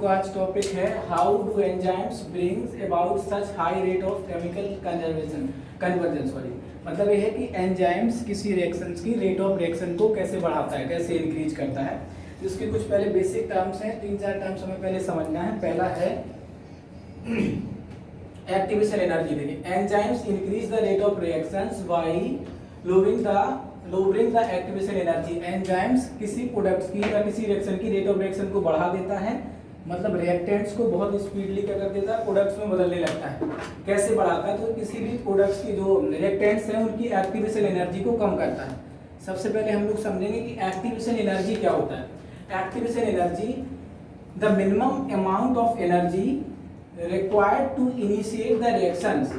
आज टॉपिक है how do enzymes brings about such high rate of chemical conversion मतलब ये है कि एंजाइम्स किसी रिएक्शंस की रेट ऑफ रिएक्शन को कैसे बढ़ाता है, कैसे इंक्रीज करता है। इसके कुछ पहले बेसिक टर्म्स हैं, 3-4 टर्म्स हमें पहले समझना है। पहला है एक्टिवेशन एनर्जी। देखिए enzymes increase the rate of reactions bye lowering the activation energy. Enzymes किसी प्रोडक्ट्स की या किसी रिएक्शन की रेट ऑफ रिएक्शन को बढ़ा देता है, मतलब रिएक्टेंट्स को बहुत स्पीडली क्या कर देता है, प्रोडक्ट्स में बदलने लगता है। कैसे बढ़ाता है? तो किसी भी प्रोडक्ट्स की जो रिएक्टेंट्स हैं उनकी एक्टिवेशन एनर्जी को कम करता है। सबसे पहले हम लोग समझेंगे कि एक्टिवेशन एनर्जी क्या होता है। Activation energy the minimum amount of energy required to initiate the reactions.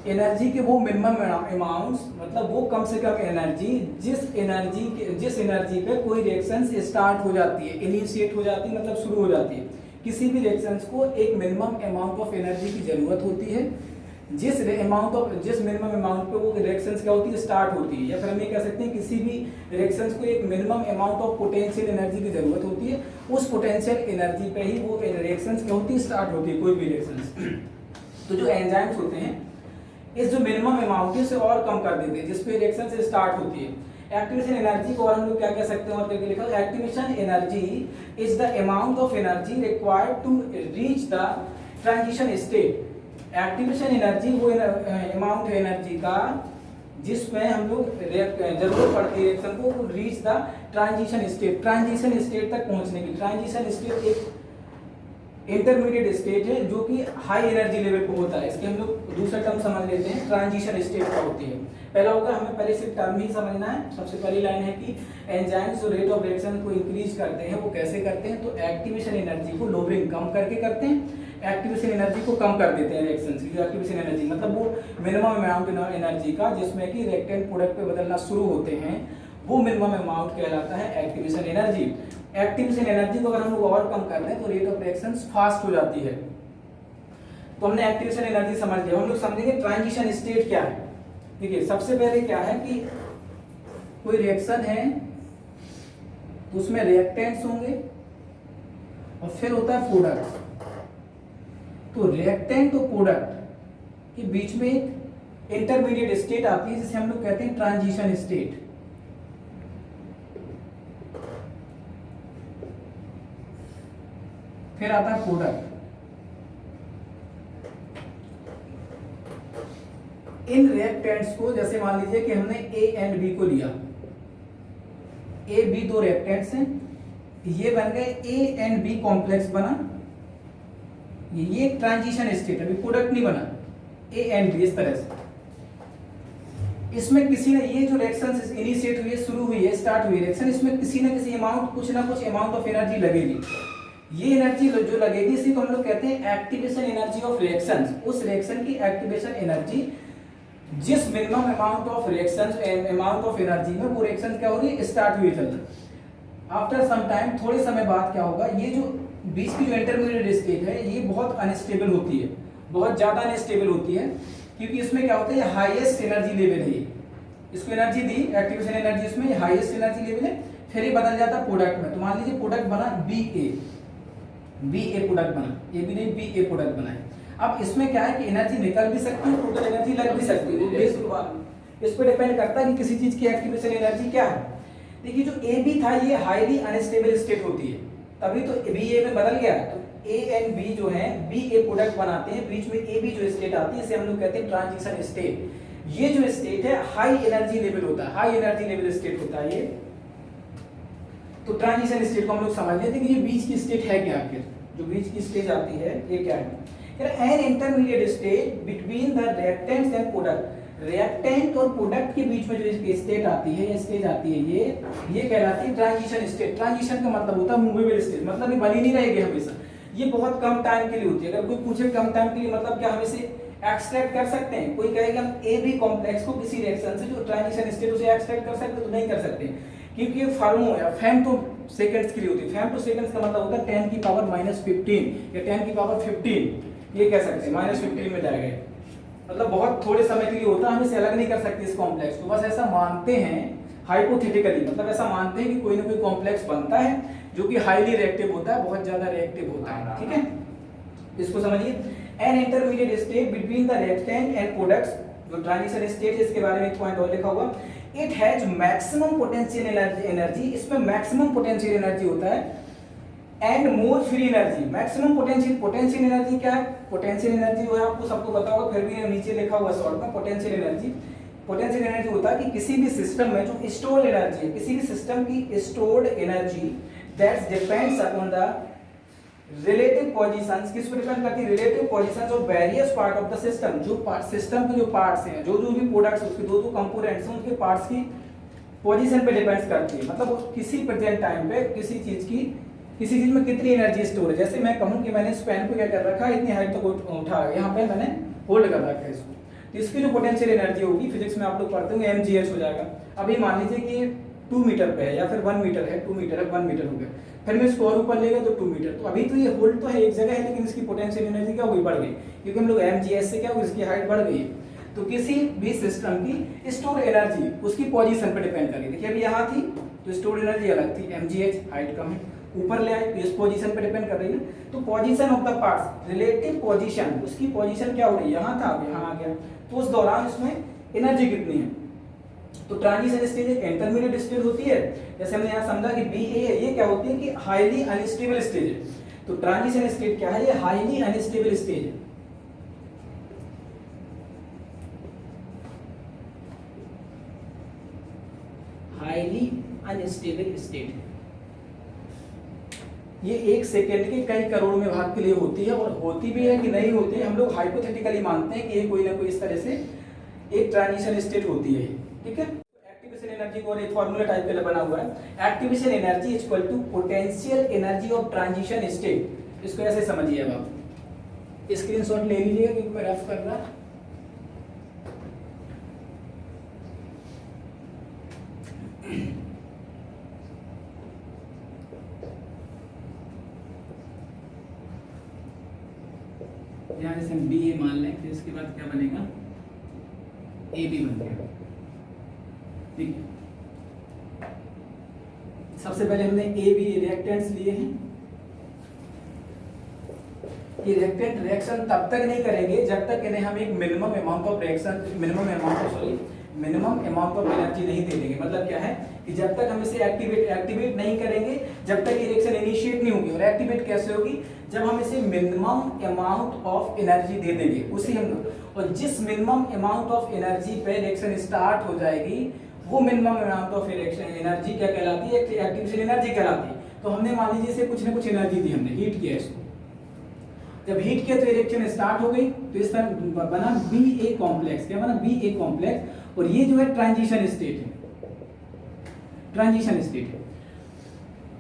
Energy के वो मिनिमम अमाउंट्स, मतलब वो कम से कम एनर्जी जिस एनर्जी पे कोई रिएक्शन स्टार्ट हो जाती है, इनिशिएट हो जाती है, मतलब शुरू हो जाती है। किसी भी रिएक्शंस को एक मिनिमम अमाउंट ऑफ एनर्जी की जरूरत होती है, जिस मिनिमम अमाउंट पे वो रिएक्शंस क्या होती है, स्टार्ट होती है। या फिर हम ये कह सकते हैं किसी भी रिएक्शंस को एक minimum amount of potential energy की जरूरत होती है, उस पोटेंशियल एनर्जी पे ही वो रिएक्शंस क्या होती है, स्टार्ट होती है कोई भी रिएक्शंस। तो जो एंजाइम्स होते हैं इस जो मिनिमम अमाउंट है उसे और कम कर देते हैं जिस पे रिएक्शन से स्टार्ट होती है। एक्टिवेशन एनर्जी को और हम लोग क्या कह सकते हैं, और करके लिखा है activation energy is the amount of energy required to reach the transition state. Activation energy वो अमाउंट है एनर्जी का जिसमें हम लोग जरूरत पड़ती है रिएक्शन को reach the transition state. Transition state तक पहुंचने की। ट्रांजिशन स्टेट एक इंटरमीडिएट स्टेट है जो कि हाई एनर्जी लेवल पे होता है। इसके हम लोग दूसरा टर्म समझ लेते हैं, ट्रांजिशन स्टेट क्या होती है। पहला होगा हमें पहले से टर्म ही समझना है। सबसे पहली लाइन है कि एंजाइम्स जो रेट ऑफ रिएक्शन को इंक्रीज करते हैं वो कैसे करते हैं, तो एक्टिवेशन एनर्जी को लोअरिंग कम करके करते हैं। एक्टिवेशन एनर्जी को कम कर देते हैं रिएक्शंस की। एक्टिवेशन एनर्जी मतलब वो मिनिमम अमाउंट एनर्जी का जिसमें कि रिएक्टेंट प्रोडक्ट पे बदलना शुरू होते हैं, वो मिनिमम अमाउंट कहलाता है एक्टिवेशन एनर्जी। एक्टिवेशन एनर्जी को अगर हम लोग और कम कर दें तो रेट ऑफ रिएक्शंस फास्ट हो जाती है। तो हमने एक्टिवेशन एनर्जी समझ लिया। हम लोग समझेंगे ट्रांजिशन स्टेट क्या है। देखिए सबसे पहले क्या है कि कोई रिएक्शन है तो उसमें रिएक्टेंट्स होंगे और फिर होता है प्रोडक्ट। तो रिएक्टेंट और प्रोडक्ट के बीच में एक इंटरमीडिएट स्टेट आती है जिसे हम लोग कहते हैं ट्रांजिशन स्टेट। फिर आता है प्रोडक्ट। इन रिएक्टेंट्स को जैसे मान लीजिए कि हमने ए एंड बी को लिया, ए बी दो रिएक्टेंट्स हैं, ये बन गए ए एंड बी कॉम्प्लेक्स बना। ये ट्रांजिशन स्टेट, अभी प्रोडक्ट नहीं बना, ए एंड बी इस तरह से। इसमें किसी ने ये जो रिएक्शन इनिशिएट हुई है, शुरू हुई है, स्टार्ट हुई रिएक्शन, इसमें किसी ना किसी अमाउंट, कुछ ना कुछ अमाउंट ऑफ एनर्जी लगेगी। ये एनर्जी जो लगेगी इसी को हम लोग कहते हैं एक्टिवेशन एनर्जी ऑफ रिएक्शंस। उस रिएक्शन की एक्टिवेशन एनर्जी जिस minimum amount of reactions amount of energy में वो रिएक्शन क्या हो रही है, स्टार्ट हुई चलना। आफ्टर सम टाइम, थोड़े समय बाद क्या होगा, ये जो बीच की जो इंटरमीडिएट स्टेट है ये बहुत अनस्टेबल होती है, बहुत ज्यादा अनस्टेबल होती है, क्योंकि इसमें क्या होता है हाईएस्ट एनर्जी लेवल है। इसको एनर्जी दी, एक्टिवेशन एनर्जी, इसमें हाईएस्ट एनर्जी लेवल है। फिर ये बदल जाता है प्रोडक्ट में। तो मान लीजिए प्रोडक्ट बना बी ए प्रोडक्ट बना, ए बी नहीं बी ए प्रोडक्ट बना है। अब इसमें क्या है कि एनर्जी निकल भी सकती है, टोटल एनर्जी लग भी सकती है। इस पर डिपेंड करता है कि किसी चीज की एक्टिवेशन एनर्जी क्या है। देखिए जो ए बी था ये हाईली अनस्टेबल स्टेट होती है, तभी तो बी ए में बदल गया। तो ए एंड बी जो है बी ए प्रोडक्ट बनाते हैं, बीच में ए बी जो स्टेट आती है इसे हम लोग कहते हैं ट्रांजिशन स्टेट। ये जो स्टेट है हाई एनर्जी लेवल होता है, हाई एनर्जी लेवल स्टेट होता है ये। तो ट्रांजिशन स्टेट को हम लोग समझ लेते हैं कि ये बीच की स्टेट है क्या, आखिर जो बीच की स्टेज आती है ये क्या है। An intermediate state between the reactants and product. Reactant और प्रोडक्ट के बीच में जो स्टेट आती है, ये स्टेज आती है, ये कहलाती है ट्रांजिशन स्टेट। ट्रांजिशन का मतलब होता है मूवेबल स्टेट, मतलब ये बनी नहीं रहेगी हमेशा, ये बहुत कम टाइम के लिए होती है। अगर कोई पूछे कम टाइम के लिए मतलब क्या, हम इसे एक्सट्रैक्ट कर सकते हैं। कोई कहेगा हम ए बी कॉम्प्लेक्स को किसी रिएक्शन से जो ट्रांजिशन स्टेट उसे एक्सट्रैक्ट कर सकते, तो नहीं कर सकते, क्योंकि ये फार्मो या फेम्टो सेकंड्स के लिए होती है। फेम्टो सेकंड्स का मतलब होता है 10 की पावर -15 या 10 की पावर 15, ये कह सकते हैं -15 में जाएगा, मतलब बहुत थोड़े समय के लिए होता है। हम इसे अलग नहीं कर सकते इस कॉम्प्लेक्स को, बस ऐसा मानते हैं हाइपोथेटिकली, मतलब ऐसा मानते हैं कि कोई ना कोई कॉम्प्लेक्स बनता है जो कि हाईली रिएक्टिव होता है, बहुत ज्यादा रिएक्टिव होता है। ठीक है, इसको समझिए। An intermediate state between the reactant and products, जो ट्रांजिशन स्टेट है इसके बारे में एक पॉइंट और लिखा हुआ, it has maximum potential energy, इसमें मैक्सिमम पोटेंशियल एनर्जी होता है, and more free energy. Maximum potential energy क्या है? पोटेंशियल एनर्जी जो है आपको सबको पता होगा, फिर भी नीचे लिखा हुआ शॉर्ट में पोटेंशियल एनर्जी होता है कि किसी भी सिस्टम में जो स्टोर्ड एनर्जी है, किसी भी सिस्टम की stored energy that depends upon the relative positions, किस पर डिपेंड करती है? Relative positions of various part of the system, जो सिस्टम के जो पार्ट्स हैं, जो भी प्रोडक्ट्स, उसके दो कंपोनेंट्स हैं, उनके पार्ट्स की पोजीशन पे डिपेंड करती है। मतलब किसी प्रेजेंट टाइम पे किसी चीज में कितनी एनर्जी स्टोर है। जैसे मैं कहूं कि मैंने इस पेन को क्या कर रखा है, इतनी हाइट तक उठा, यहाँ पे मैंने होल्ड कर रखा है इसको, तो इसकी जो पोटेंशियल एनर्जी होगी, फिजिक्स में आप लोग पढ़ते होंगे, mgh हो जाएगा। अभी मान लीजिए कि 2 मीटर पे है या फिर 1 मीटर है, 2 मीटर है, 1 मीटर हो गया, फिर मैं इसको और ऊपर ले गया तो 2 मीटर, तो अभी तो ये होल्ड तो है एक जगह है, लेकिन इसकी पोटेंशियल एनर्जी क्या हो गई? बढ़ गई, क्योंकि हम लोग mgh से क्या हो, इसकी हाइट बढ़ गई है। तो किसी भी सिस्टम की स्टोर एनर्जी उसकी पोजीशन पर डिपेंड करेगी। देखिए अभी यहाँ थी तो स्टोर एनर्जी अलग थी, mgh, हाइट कम है, ऊपर ले आए तो इस पोजीशन पे डिपेंड कर रही है। तो position of the parts, relative position, उसकी पोजीशन क्या हो रही है? यहाँ था, अब यहाँ आ गया, तो उस दौरान इसमें एनर्जी कितनी है? तो ट्रांजिशन स्टेज एक इंटरमीडिएट स्टेज होती है, जैसे हमने यहाँ समझा कि BA है, ये क्या होती है कि हाईली अनस्टेबल स्टेज है। तो ट्रांजिशन स्टेज क्या है? ये हाईली अनस्टेबल स्टेज है। हाईली अनस्टेबल स्टेट, ये 1 सेकेंड के कई करोड़ में भाग के लिए होती है, और होती भी है कि नहीं होती है, हम लोग हाइपोथेटिकली मानते हैं कि ये कोई ना कोई इस तरह से एक ट्रांजिशन स्टेट होती है। ठीक है, एक्टिवेशन एनर्जी को और एक फार्मूला टाइप का बना हुआ है, activation energy equal to potential energy of transition state. इसको ऐसे समझिए, अब आप स्क्रीनशॉट ले लीजिएगा क्योंकि मैं रफ कर रहा। यहाँ जैसे हम BA मान लें, फिर इसके बाद क्या बनेगा? AB बन गया। ठीक है, सबसे पहले हमने AB रिएक्टेंट्स लिए हैं। ये रिएक्टेंट रिएक्शन तब तक नहीं करेंगे जब तक इन्हें हम एक मिनिमम अमाउंट ऑफ एनर्जी नहीं दे देंगे। मतलब क्या है कि जब तक हम इसे एक्टिवेट नहीं करेंगे, जब तक ये रिएक्शन इनिशिएट नहीं होगी। और एक्टिवेट कैसे होगी? जब हम इसे मिनिमम अमाउंट ऑफ एनर्जी दे देंगे, उसी हम लोग, और जिस मिनिमम अमाउंट ऑफ एनर्जी पे रिएक्शन स्टार्ट हो जाएगी, वो मिनिमम अमाउंट ऑफ एनर्जी क्या कहलाती है? एक्टिवेशन एनर्जी कहलाती है। तो हमने मान लीजिए इसे कुछ ना कुछ एनर्जी दी, हमने हीट किया इसको, जब हीट किया तो रिएक्शन स्टार्ट हो गई, तो इस तरह बना BA कॉम्प्लेक्स। क्या बना? BA complex. और ये जो है ट्रांजिशन स्टेट है, ट्रांजिशन स्टेट है।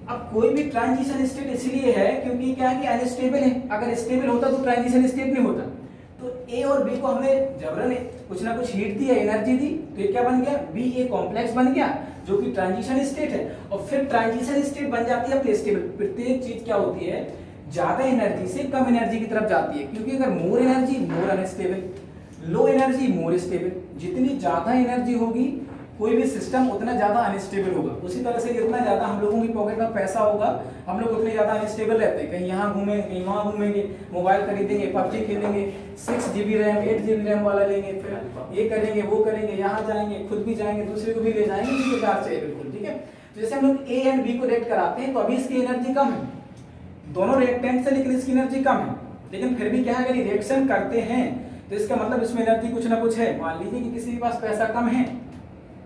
अब कोई भी ट्रांजिशन स्टेट इसलिए है क्योंकि क्या है कि अनस्टेबल है। अगर स्टेबल होता तो ट्रांजिशन स्टेट नहीं होता। तो A और B को हमने जबरन कुछ ना कुछ हीट दी है, एनर्जी दी, तो ये क्या बन गया? BA कॉम्प्लेक्स बन गया, जो कि ट्रांजिशन स्टेट है। और फिर ट्रांजिशन स्टेट बन जाती है अपनी स्टेबल। प्रत्येक चीज क्या होती है? ज्यादा एनर्जी से कम एनर्जी की तरफ जाती है, क्योंकि अगर मोर एनर्जी मोर unstable, low energy more stable. जितनी ज्यादा एनर्जी होगी कोई भी सिस्टम उतना ज्यादा अनस्टेबल होगा। उसी तरह से जितना ज्यादा हम लोगों की पॉकेट में पैसा होगा, हम लोग उतने ज्यादा अनस्टेबल रहते हैं। कहीं यहाँ घूमेंगे, कहीं वहाँ घूमेंगे, मोबाइल खरीदेंगे, PUBG खेलेंगे, 6 GB रैम 8 GB रैम वाला लेंगे, फिर ये करेंगे वो करेंगे, यहाँ जाएंगे, खुद भी जाएंगे, दूसरे को भी ले जाएंगे, इसी प्रकार से बिल्कुल। ठीक है, तो जैसे हम लोग A एंड B को रिएक्ट कराते हैं, तो अभी इसकी एनर्जी कम है, दोनों रिएक्टेंट से, लेकिन इसकी एनर्जी कम है। लेकिन फिर भी क्या है, अगर रिएक्शन करते हैं तो इसका मतलब इसमें एनर्जी कुछ ना कुछ है। मान लीजिए कि किसी के पास पैसा कम है,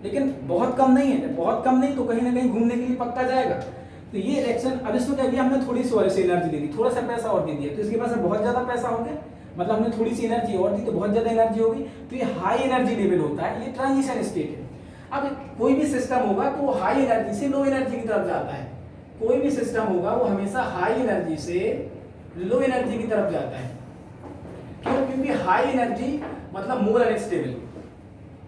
लेकिन बहुत कम नहीं है। बहुत कम नहीं तो कहीं ना कहीं घूमने के लिए पक्का जाएगा। तो ये रिएक्शन, अब इसमें क्या किया हमने? थोड़ी सी और से एनर्जी दे दी, थोड़ा सा पैसा और दे दिया, तो इसके पास बहुत ज्यादा पैसा हो गया। मतलब हमने थोड़ी सी एनर्जी और दी तो बहुत ज्यादा एनर्जी होगी, तो ये हाई एनर्जी लेवल होता है, ये ट्रांजिशन स्टेट है। अब कोई भी सिस्टम होगा तो वो हाई एनर्जी से लो एनर्जी की तरफ जाता है। कोई भी सिस्टम होगा वो हमेशा हाई एनर्जी से लो एनर्जी की तरफ जाता है। क्यों? क्योंकि हाई एनर्जी मतलब मोर अनस्टेबल,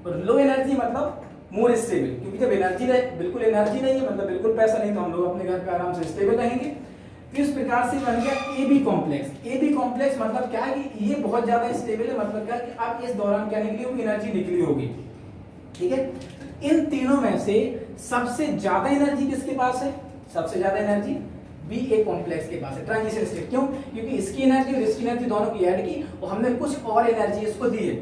और लो एनर्जी मतलब मोर स्टेबल। क्योंकि जब एनर्जी बिल्कुल एनर्जी नहीं है, मतलब बिल्कुल पैसा नहीं, तो हम लोग अपने घर पे आराम से स्टेबल रहेंगे। तो इस प्रकार से बन गया AB कॉम्प्लेक्स। AB कॉम्प्लेक्स मतलब क्या है कि ये बहुत ज्यादा स्टेबल है। मतलब क्या है कि अब इस दौरान क्या निकली होगी? एनर्जी निकली होगी। ठीक है, इन तीनों में से सबसे ज्यादा एनर्जी किसके पास है? सबसे ज्यादा एनर्जी बी ए कॉम्प्लेक्स के पास है, ट्रांजिशन स्टेट। क्यों? क्योंकि इसकी एनर्जी और इसकी एनर्जी दोनों की ऐड की और हमने कुछ और एनर्जी इसको दी है,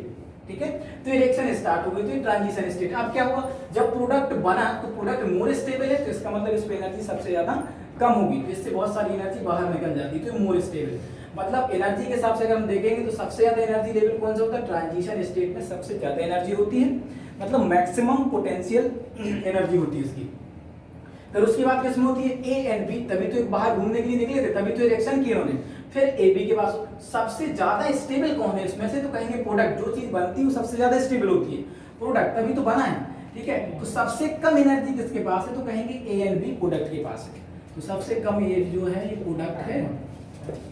ठीक है। तो रिएक्शन स्टार्ट हो गई, तो ट्रांजिशन स्टेट। अब क्या हुआ, जब प्रोडक्ट बना तो प्रोडक्ट मोर स्टेबल है, तो इसका मतलब इस पे एनर्जी सबसे ज्यादा कम होगी, तो इससे बहुत सारी एनर्जी बाहर निकल जाती है, तो मोर स्टेबल। मतलब एनर्जी के हिसाब से अगर हम देखेंगे तो सबसे ज्यादा एनर्जी लेवल कौन सा होता है, ट्रांजिशन स्टेट में सबसे ज्यादा एनर्जी होती है, मतलब मैक्सिमम पोटेंशियल एनर्जी होती है इसकी। फिर उसकी बात किसमें होती है, ए एंड बी, तभी तो बाहर घूमने के लिए निकले थे, तभी तो रिएक्शन किए उन्होंने। फिर ए बी के पास सबसे ज्यादा स्टेबल कौन है इसमें से, तो कहेंगे प्रोडक्ट। जो चीज बनती है वो सबसे ज्यादा स्टेबल होती है, प्रोडक्ट, तभी तो बना है, ठीक है। तो सबसे कम एनर्जी किसके पास है, तो कहेंगे ए एंड बी प्रोडक्ट के पास है। तो सबसे कम ये जो है ये प्रोडक्ट है,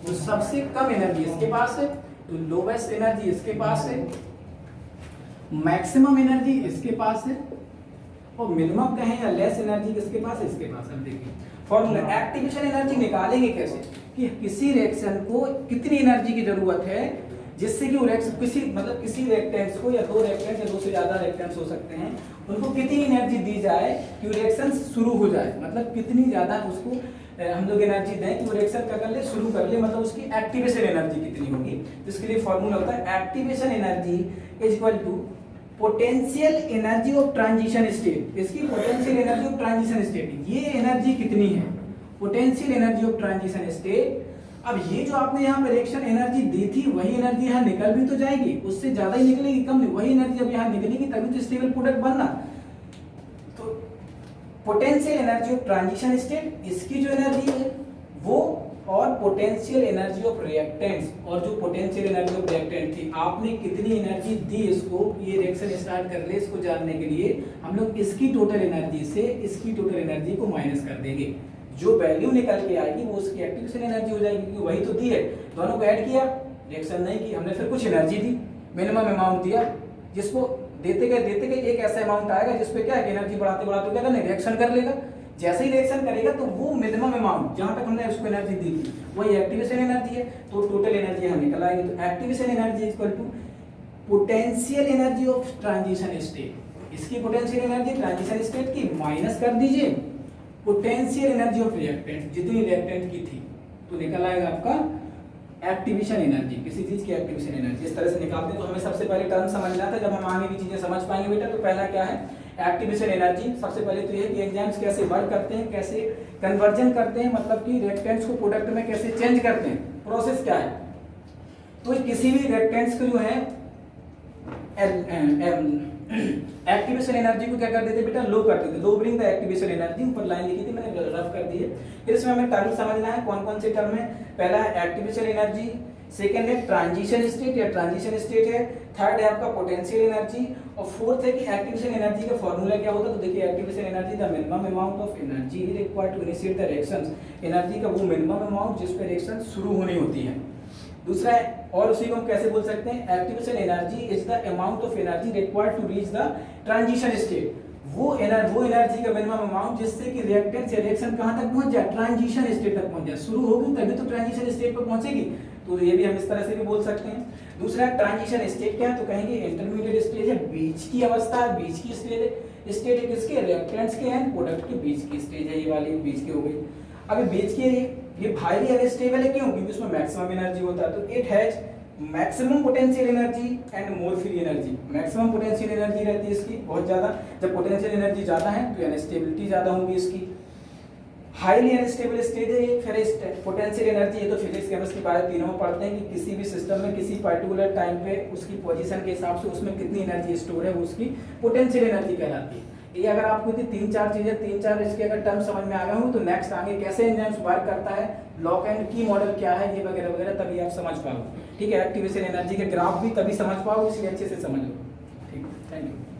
तो सबसे कम एनर्जी इसके पास है, तो लोवेस्ट एनर्जी इसके पास है, मैक्सिमम एनर्जी इसके पास है, और मिनिमम कहें या लेस एनर्जी किसके पास है, इसके पास। अब देखिए फॉर्मूला, एक्टिवेशन एनर्जी निकालेंगे कैसे, कि किसी रिएक्शन को कितनी एनर्जी की जरूरत है जिससे कि वो रिएक्शन किसी मतलब किसी रिएक्टेंट्स को, या दो रिएक्टेंट्स या दो से ज्यादा रिएक्टेंट्स हो सकते हैं, उनको कितनी एनर्जी दी जाए कि वो रिएक्शन शुरू हो जाए, मतलब कितनी ज्यादा उसको हम लोग एनर्जी दें कि वो रिएक्शन क्या कर ले, शुरू कर ले, मतलब उसकी एक्टिवेशन एनर्जी कितनी होगी। तो इसके लिए फॉर्मूला होता है activation energy is equal to potential energy of transition state. इसकी potential energy of transition state, ये एनर्जी कितनी है, potential energy of transition state. अब ये जो आपने यहाँ पे रिएक्शन एनर्जी दी थी, वही एनर्जी यहाँ निकल भी तो जाएगी, उससे ज्यादा ही निकलेगी, कम नहीं, वही एनर्जी अब यहाँ निकलेगी, तभी तो स्टेबल प्रोडक्ट बनना। तो potential energy of transition state, इसकी जो एनर्जी है वो, और पोटेंशियल एनर्जी ऑफ रिएक्टेंट्स, और जो पोटेंशियल एनर्जी ऑफ रिएक्टेंट थी, आपने कितनी एनर्जी दी इसको, ये रिएक्शन स्टार्ट कर ले, इसको जानने के लिए हम लोग इसकी टोटल एनर्जी से इसकी टोटल एनर्जी को माइनस कर देंगे। जो वैल्यू निकल के आएगी वो उसकी एक्टिवेशन एनर्जी हो जाएगी, क्योंकि वही तो दी है। दोनों को ऐड किया, रिएक्शन नहीं की हमने, फिर कुछ एनर्जी दी, मिनिमम अमाउंट दिया, जिसको देते गए एक ऐसा अमाउंट आएगा जिसपे क्या है, एनर्जी बढ़ाते बढ़ाते क्या करना, रिएक्शन कर लेगा। जैसे ही रिएक्शन करेगा तो वो मिनिमम अमाउंट जहां तक हमने उसको एनर्जी दी थी वही एक्टिवेशन एनर्जी है, तो टोटल एनर्जी हम निकल आएगी। तो activation energy equal to potential energy of transition state, इसकी पोटेंशियल एनर्जी ट्रांजिशन स्टेट की माइनस कर दीजिए पोटेंशियल एनर्जी ऑफ रिएक्टेंट, जितनी रिएक्टेंट की थी, तो निकल आएगा आपका एक्टिवेशन एनर्जी, किसी चीज की एक्टिवेशन एनर्जी। इस तरह से निकालते हैं। तो हमें सबसे पहले टर्म समझना था, जब हम आगे की चीजें समझ पाएंगे बेटा। तो पहला क्या है, एक्टिवेशन एनर्जी। सबसे पहले तो ये कि एंजाइम्स कैसे वर्क करते हैं, कैसे कन्वर्जन करते हैं, मतलब कि रिएक्टेंट्स को प्रोडक्ट में कैसे चेंज करते हैं, प्रोसेस क्या है। तो किसी भी रिएक्टेंट्स को जो है एक्टिवेशन एनर्जी को क्या कर देते बेटा, लो कर देते। लो ब्रिंग द एक्टिवेशन एनर्जी, ऊपर लाइन लिखी थी मैंने, रफ कर दी है। फिर इसमें हमें टर्म समझना है, कौन कौन से टर्म है। पहला है एक्टिवेशन एनर्जी, सेकंड है ट्रांजिशन स्टेट या ट्रांजिशन स्टेट है, थर्ड है आपका पोटेंशियल एनर्जी, और फोर्थ है कि एक्टिवेशन एनर्जी का फॉर्मूला क्या होता है। तो देखिए activation energy the minimum amount of energy required to initiate the reactions, energy का वो मिनिमम अमाउंट जिस पे रिएक्शन शुरू होनी होती है। दूसरा है, और उसी को हम कैसे बोल सकते हैं, activation energy is the amount of energy required to reach the transition state, वो एनर्जी का मिनिमम अमाउंट जिससे कि रिएक्टेंट से रिएक्शन कहां तक पहुंच जाए, ट्रांजिशन स्टेट तक पहुंच जाए। शुरू होगी तभी तो ट्रांजिशन स्टेट पर पहुंचेगी, तो ये भी हम इस तरह से भी बोल सकते हैं। दूसरा ट्रांजिशन स्टेट क्या है, तो कहेंगे इंटरमीडिएट स्टेज है, बीच की अवस्था है, बीच की स्टेट है किसके, रिएक्टेंट्स के एंड प्रोडक्ट के बीच की स्टेज है, ये वाली बीच की हो गई। अभी बीच की ये हाईली अनस्टेबल है, क्यों, क्योंकि उसमें मैक्सिमम एनर्जी होता है। तो it has maximum potential energy and more free energy, maximum potential energy रहती है इसकी बहुत ज्यादा। जब पोटेंशियल एनर्जी ज्यादा है तो अनस्टेबिलिटी ज्यादा होगी इसकी। हाईली अनस्टेबल स्टेज है ये। फिर पोटेंशियल एनर्जी, ये तो फिजिक्स केमिस्ट्री बायो तीनों में पढ़ते हैं कि किसी भी सिस्टम में किसी पर्टिकुलर टाइम पे उसकी पोजीशन के हिसाब से उसमें कितनी एनर्जी स्टोर है, वो उसकी पोटेंशियल एनर्जी कहलाती है। ये अगर आपको तीन चार इसके अगर टर्म समझ में आ गए हो तो नेक्स्ट आगे कैसे एंजाइम्स वर्क करता है, लॉक एंड की मॉडल क्या है, ये वगैरह वगैरह तभी आप समझ पाओगे। ठीक है, एक्टिवेशन एनर्जी के ग्राफ भी तभी समझ पाओगे, इसलिए अच्छे से समझ लो। ठीक है, थैंक यू।